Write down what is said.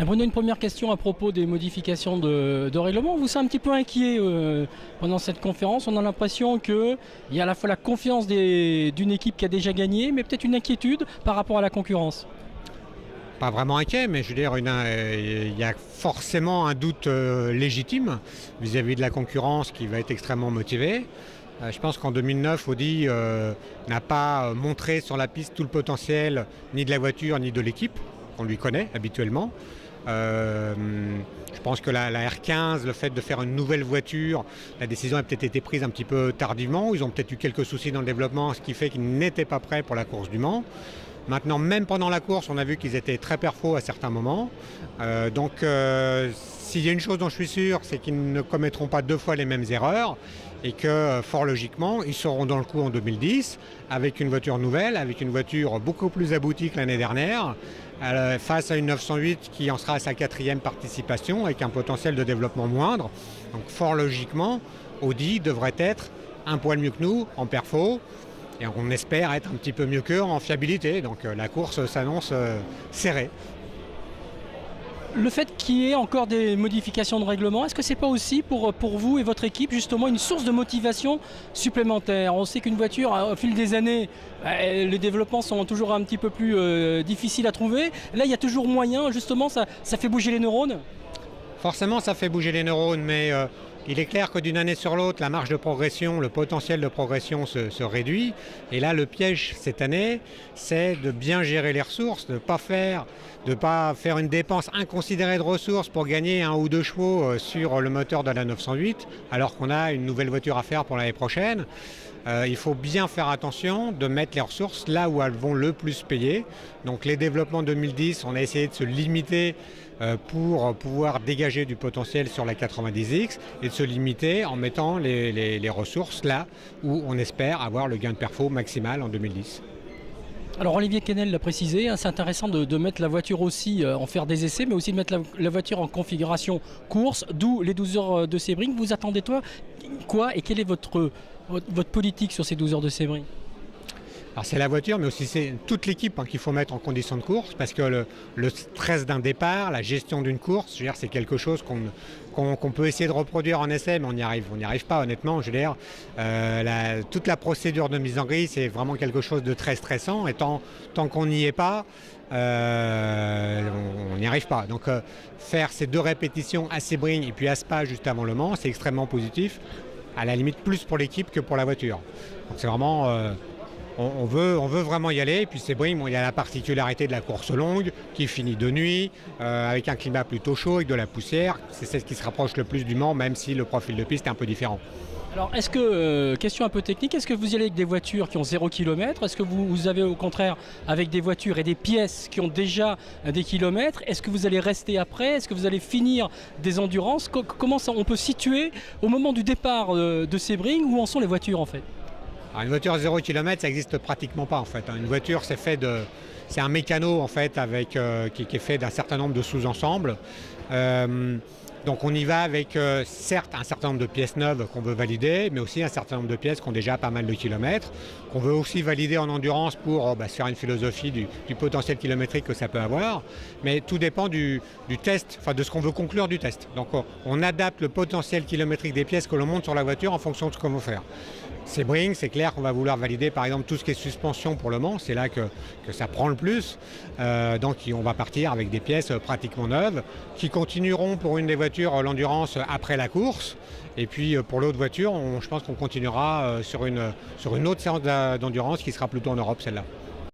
Bruno, une première question à propos des modifications de règlement. Vous êtes un petit peu inquiet pendant cette conférence. On a l'impression qu'il y a à la fois la confiance d'une équipe qui a déjà gagné, mais peut-être une inquiétude par rapport à la concurrence. Pas vraiment inquiet, mais je veux dire, il y a forcément un doute légitime vis-à-vis de la concurrence qui va être extrêmement motivée. Je pense qu'en 2009, Audi n'a pas montré sur la piste tout le potentiel ni de la voiture ni de l'équipe qu'on lui connaît habituellement. Je pense que la R15, le fait de faire une nouvelle voiture, la décision a peut-être été prise un petit peu tardivement. Ils ont peut-être eu quelques soucis dans le développement, ce qui fait qu'ils n'étaient pas prêts pour la course du Mans. Maintenant, même pendant la course, on a vu qu'ils étaient très perfos à certains moments. S'il y a une chose dont je suis sûr, c'est qu'ils ne commettront pas deux fois les mêmes erreurs et que, fort logiquement, ils seront dans le coup en 2010 avec une voiture nouvelle, avec une voiture beaucoup plus aboutie que l'année dernière, face à une 908 qui en sera à sa 4e participation avec un potentiel de développement moindre. Donc, fort logiquement, Audi devrait être un poil mieux que nous en perfo. Et on espère être un petit peu mieux qu'eux en fiabilité. Donc la course s'annonce serrée. Le fait qu'il y ait encore des modifications de règlement, est-ce que ce n'est pas aussi pour vous et votre équipe justement une source de motivation supplémentaire? On sait qu'une voiture, au fil des années, les développements sont toujours un petit peu plus difficiles à trouver. Là, il y a toujours moyen, justement, ça fait bouger les neurones? Forcément, ça fait bouger les neurones, mais il est clair que d'une année sur l'autre, la marge de progression, le potentiel de progression se réduit. Et là, le piège cette année, c'est de bien gérer les ressources, de ne pas faire une dépense inconsidérée de ressources pour gagner 1 ou 2 chevaux sur le moteur de la 908, alors qu'on a une nouvelle voiture à faire pour l'année prochaine. Il faut bien faire attention de mettre les ressources là où elles vont le plus payer. Donc les développements 2010, on a essayé de se limiter pour pouvoir dégager du potentiel sur la 90X et de se limiter en mettant les ressources là où on espère avoir le gain de perfo maximal en 2010. Alors Olivier Quesnel l'a précisé, c'est intéressant de mettre la voiture aussi en faire des essais, mais aussi de mettre la voiture en configuration course, d'où les 12 heures de Sebring. Vous attendez quoi et quelle est votre politique sur ces 12 heures de Sebring? Alors c'est la voiture, mais aussi c'est toute l'équipe qu'il faut mettre en condition de course, parce que le stress d'un départ, la gestion d'une course, je veux dire, c'est quelque chose qu'on peut essayer de reproduire en essai, mais on n'y arrive pas honnêtement. Je veux dire, toute la procédure de mise en grille, c'est vraiment quelque chose de très stressant, et tant qu'on n'y est pas, on n'y arrive pas. Donc faire ces 2 répétitions à Sebring et puis à Spa juste avant Le Mans, c'est extrêmement positif, à la limite plus pour l'équipe que pour la voiture. Donc c'est vraiment... On veut vraiment y aller. Et puis Sebring, il y a la particularité de la course longue qui finit de nuit, avec un climat plutôt chaud, avec de la poussière. C'est celle qui se rapproche le plus du Mans, même si le profil de piste est un peu différent. Alors, question un peu technique, est-ce que vous y allez avec des voitures qui ont 0 km? Est-ce que vous avez au contraire avec des voitures et des pièces qui ont déjà des kilomètres? Est-ce que vous allez rester après? Est-ce que vous allez finir des endurances? Comment on peut situer au moment du départ de Sebring où en sont les voitures en fait? Alors une voiture 0 km, ça n'existe pratiquement pas en fait. Une voiture, c'est un mécano en fait qui est fait d'un certain nombre de sous-ensembles. Donc on y va avec certes un certain nombre de pièces neuves qu'on veut valider, mais aussi un certain nombre de pièces qui ont déjà pas mal de kilomètres, qu'on veut aussi valider en endurance pour se faire une philosophie du potentiel kilométrique que ça peut avoir. Mais tout dépend du test, enfin de ce qu'on veut conclure du test. Donc on adapte le potentiel kilométrique des pièces que l'on monte sur la voiture en fonction de ce qu'on veut faire. Sebring, c'est clair qu'on va vouloir valider par exemple tout ce qui est suspension pour le Mans, c'est là que ça prend le plus. Donc on va partir avec des pièces pratiquement neuves qui continueront pour une des voitures l'endurance après la course. Et puis pour l'autre voiture, je pense qu'on continuera sur une autre séance d'endurance qui sera plutôt en Europe celle-là.